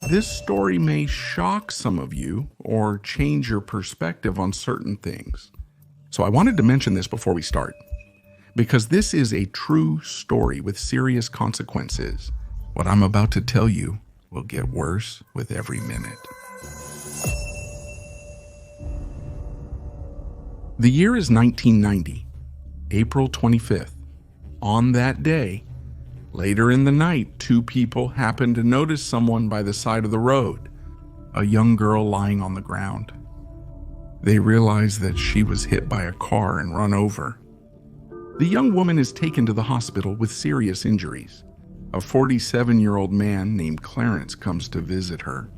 This story may shock some of you or change your perspective on certain things. So I wanted to mention this before we start, because this is a true story with serious consequences. What I'm about to tell you will get worse with every minute. The year is 1990, April 25th. On that day, later in the night, two people happened to notice someone by the side of the road, a young girl lying on the ground. They realized that she was hit by a car and run over. The young woman is taken to the hospital with serious injuries. A 47-year-old man named Clarence comes to visit her.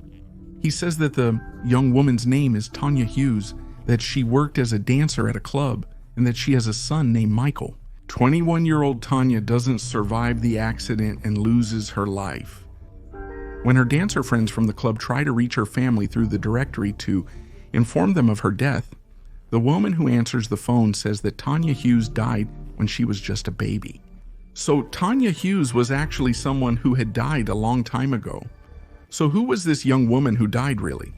He says that the young woman's name is Tonya Hughes, that she worked as a dancer at a club, and that she has a son named Michael. 21-year-old Tonya doesn't survive the accident and loses her life. When her dancer friends from the club try to reach her family through the directory to inform them of her death, the woman who answers the phone says that Tonya Hughes died when she was just a baby. So Tonya Hughes was actually someone who had died a long time ago. So who was this young woman who died really?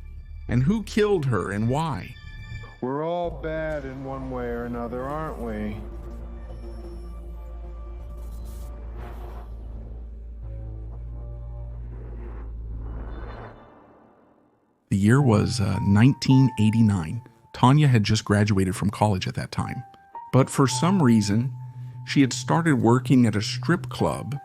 And who killed her and why? We're all bad in one way or another, aren't we? The year was 1989. Tonya had just graduated from college at that time. But for some reason, she had started working at a strip club.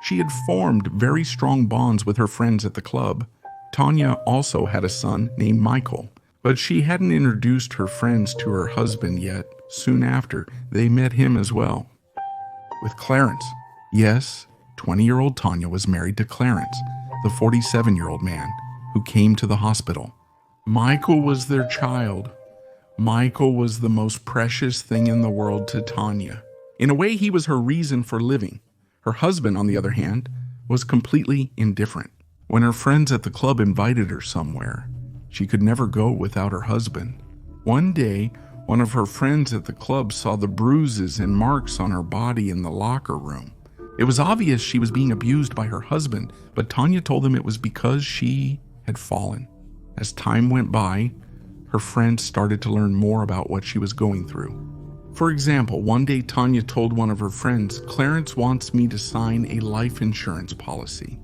She had formed very strong bonds with her friends at the club. Tonya also had a son named Michael, but she hadn't introduced her friends to her husband yet. Soon after, they met him as well. With Clarence. Yes, 20-year-old Tonya was married to Clarence, the 47-year-old man who came to the hospital. Michael was their child. Michael was the most precious thing in the world to Tonya. In a way, he was her reason for living. Her husband, on the other hand, was completely indifferent. When her friends at the club invited her somewhere, she could never go without her husband. One day, one of her friends at the club saw the bruises and marks on her body in the locker room. It was obvious she was being abused by her husband, but Tonya told them it was because she had fallen. As time went by, her friends started to learn more about what she was going through. For example, one day Tonya told one of her friends, "Clarence wants me to sign a life insurance policy."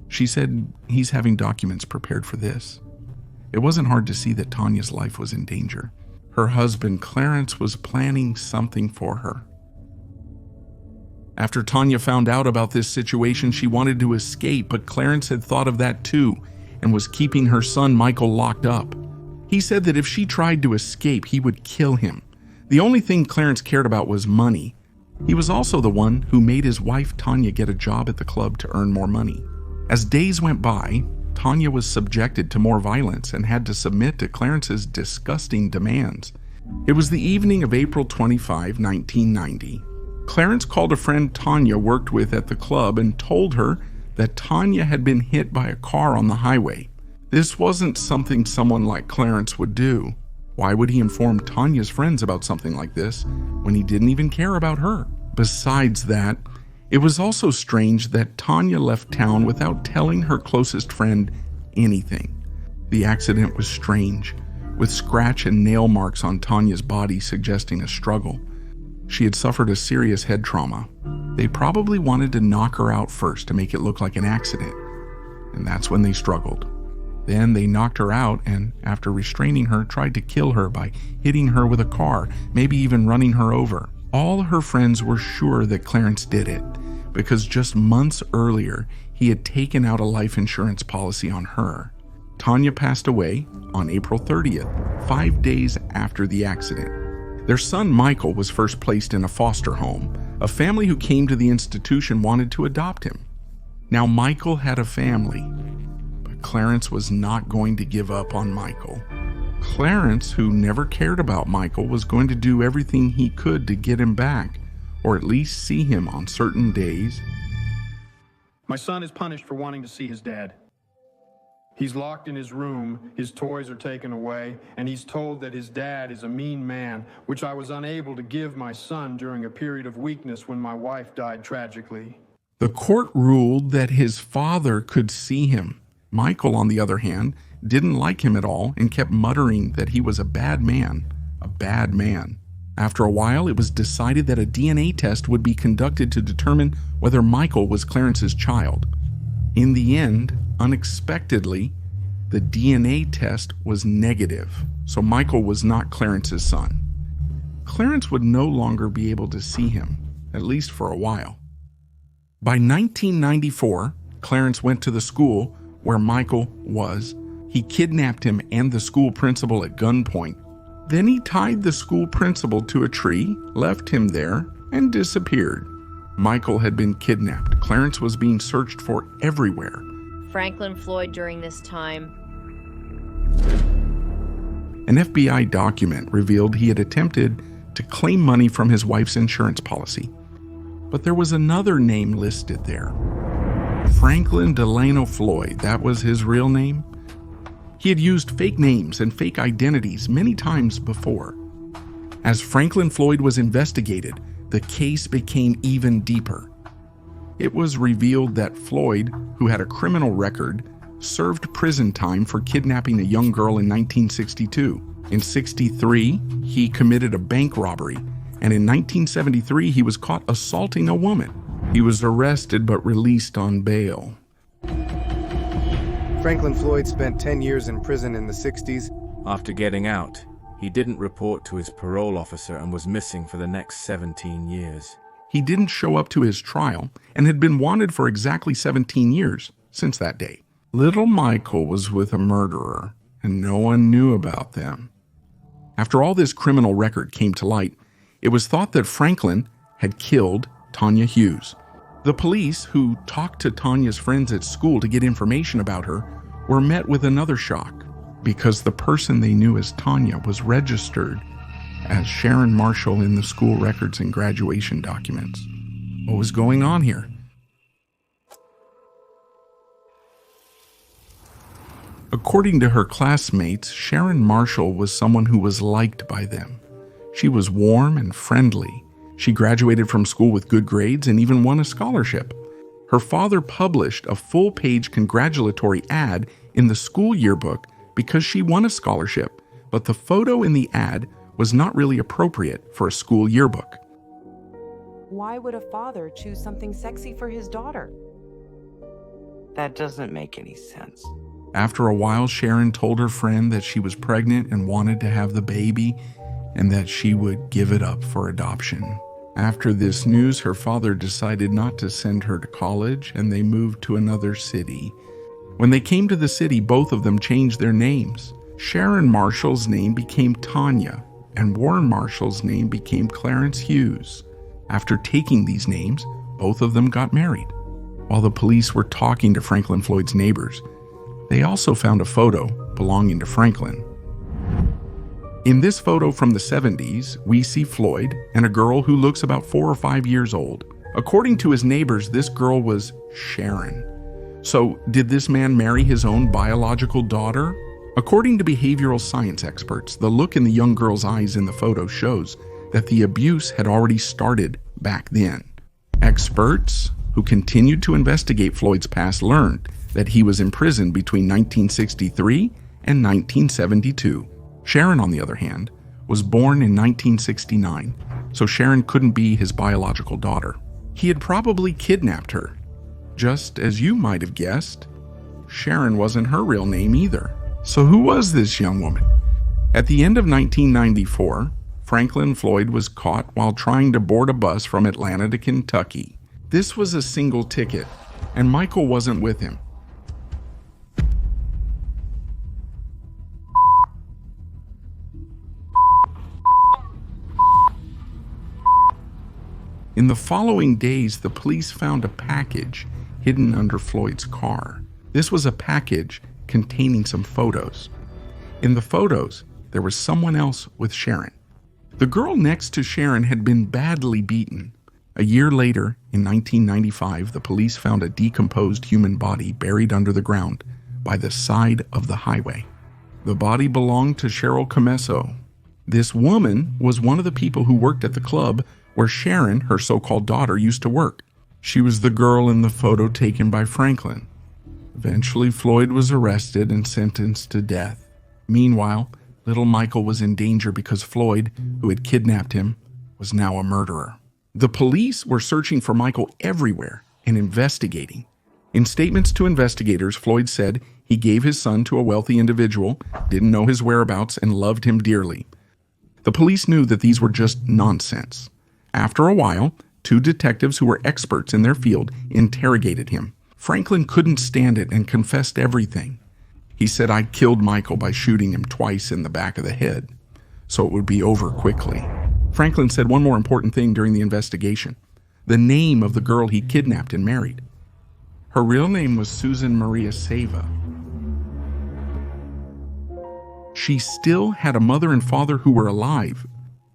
She said he's having documents prepared for this. It wasn't hard to see that Tonya's life was in danger. Her husband, Clarence, was planning something for her. After Tonya found out about this situation, she wanted to escape, but Clarence had thought of that too and was keeping her son Michael locked up. He said that if she tried to escape, he would kill him. The only thing Clarence cared about was money. He was also the one who made his wife Tonya get a job at the club to earn more money. As days went by, Tonya was subjected to more violence and had to submit to Clarence's disgusting demands. It was the evening of April 25, 1990. Clarence called a friend Tonya worked with at the club and told her that Tonya had been hit by a car on the highway. This wasn't something someone like Clarence would do. Why would he inform Tonya's friends about something like this when he didn't even care about her? Besides that, it was also strange that Tonya left town without telling her closest friend anything. The accident was strange, with scratch and nail marks on Tonya's body suggesting a struggle. She had suffered a serious head trauma. They probably wanted to knock her out first to make it look like an accident, and that's when they struggled. Then they knocked her out and, after restraining her, tried to kill her by hitting her with a car, maybe even running her over. All her friends were sure that Clarence did it, because just months earlier, he had taken out a life insurance policy on her. Tonya passed away on April 30th, 5 days after the accident. Their son Michael was first placed in a foster home. A family who came to the institution wanted to adopt him. Now Michael had a family, but Clarence was not going to give up on Michael. Clarence, who never cared about Michael, was going to do everything he could to get him back, or at least see him on certain days. My son is punished for wanting to see his dad. He's locked in his room, his toys are taken away, and he's told that his dad is a mean man, which I was unable to give my son during a period of weakness when my wife died tragically. The court ruled that his father could see him, Michael, on the other hand, didn't like him at all and kept muttering that he was a bad man, a bad man. After a while, it was decided that a DNA test would be conducted to determine whether Michael was Clarence's child. In the end, unexpectedly, the DNA test was negative, so Michael was not Clarence's son. Clarence would no longer be able to see him, at least for a while. By 1994, Clarence went to the school where Michael was. He kidnapped him and the school principal at gunpoint. Then he tied the school principal to a tree, left him there, and disappeared. Michael had been kidnapped. Clarence was being searched for everywhere. Franklin Floyd during this time. An FBI document revealed he had attempted to claim money from his wife's insurance policy. But there was another name listed there. Franklin Delano Floyd, that was his real name. He had used fake names and fake identities many times before. As Franklin Floyd was investigated, the case became even deeper. It was revealed that Floyd, who had a criminal record, served prison time for kidnapping a young girl in 1962. In 1963, he committed a bank robbery, and in 1973, he was caught assaulting a woman. He was arrested but released on bail. Franklin Floyd spent 10 years in prison in the 60s. After getting out, he didn't report to his parole officer and was missing for the next 17 years. He didn't show up to his trial and had been wanted for exactly 17 years since that day. Little Michael was with a murderer, and no one knew about them. After all this criminal record came to light, it was thought that Franklin had killed Tonya Hughes. The police, who talked to Tonya's friends at school to get information about her, were met with another shock, because the person they knew as Tonya was registered as Sharon Marshall in the school records and graduation documents. What was going on here? According to her classmates, Sharon Marshall was someone who was liked by them. She was warm and friendly. She graduated from school with good grades and even won a scholarship. Her father published a full-page congratulatory ad in the school yearbook because she won a scholarship, but the photo in the ad was not really appropriate for a school yearbook. Why would a father choose something sexy for his daughter? That doesn't make any sense. After a while, Sharon told her friend that she was pregnant and wanted to have the baby, and that she would give it up for adoption. After this news, her father decided not to send her to college, and they moved to another city. When they came to the city, both of them changed their names. Sharon Marshall's name became Tonya, and Warren Marshall's name became Clarence Hughes. After taking these names, both of them got married. While the police were talking to Franklin Floyd's neighbors, they also found a photo belonging to Franklin. In this photo from the 70s, we see Floyd and a girl who looks about 4 or 5 years old. According to his neighbors, this girl was Sharon. So, did this man marry his own biological daughter? According to behavioral science experts, the look in the young girl's eyes in the photo shows that the abuse had already started back then. Experts who continued to investigate Floyd's past learned that he was imprisoned between 1963 and 1972. Sharon, on the other hand, was born in 1969, so Sharon couldn't be his biological daughter. He had probably kidnapped her. Just as you might have guessed, Sharon wasn't her real name either. So who was this young woman? At the end of 1994, Franklin Floyd was caught while trying to board a bus from Atlanta to Kentucky. This was a single ticket, and Michael wasn't with him. In the following days, the police found a package hidden under Floyd's car. This was a package containing some photos. In the photos, there was someone else with Sharon. The girl next to Sharon had been badly beaten. A year later, in 1995, the police found a decomposed human body buried under the ground by the side of the highway. The body belonged to Cheryl Comesso. This woman was one of the people who worked at the club where Sharon, her so-called daughter, used to work. She was the girl in the photo taken by Franklin. Eventually, Floyd was arrested and sentenced to death. Meanwhile, little Michael was in danger because Floyd, who had kidnapped him, was now a murderer. The police were searching for Michael everywhere and investigating. In statements to investigators, Floyd said he gave his son to a wealthy individual, didn't know his whereabouts, and loved him dearly. The police knew that these were just nonsense. After a while, 2 detectives who were experts in their field interrogated him. Franklin couldn't stand it and confessed everything. He said, "I killed Michael by shooting him twice in the back of the head, so it would be over quickly." Franklin said one more important thing during the investigation: the name of the girl he kidnapped and married. Her real name was Susan Maria Seva. She still had a mother and father who were alive.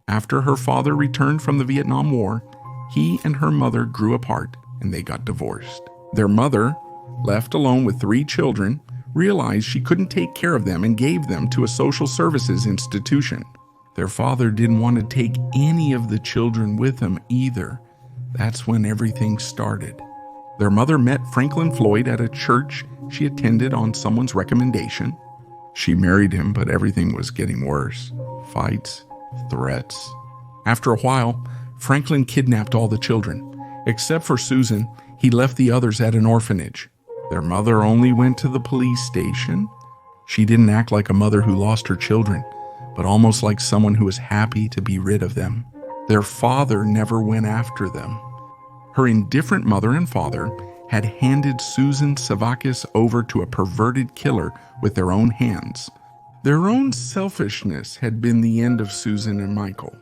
After her father returned from the Vietnam War, he and her mother grew apart and they got divorced. Their mother, left alone with 3 children, realized she couldn't take care of them and gave them to a social services institution. Their father didn't want to take any of the children with him either. That's when everything started. Their mother met Franklin Floyd at a church she attended on someone's recommendation. She married him, but everything was getting worse. Fights, threats. After a while, Franklin kidnapped all the children. Except for Susan, he left the others at an orphanage. Their mother only went to the police station. She didn't act like a mother who lost her children, but almost like someone who was happy to be rid of them. Their father never went after them. Her indifferent mother and father had handed Susan Sevakis over to a perverted killer with their own hands. Their own selfishness had been the end of Susan and Michael.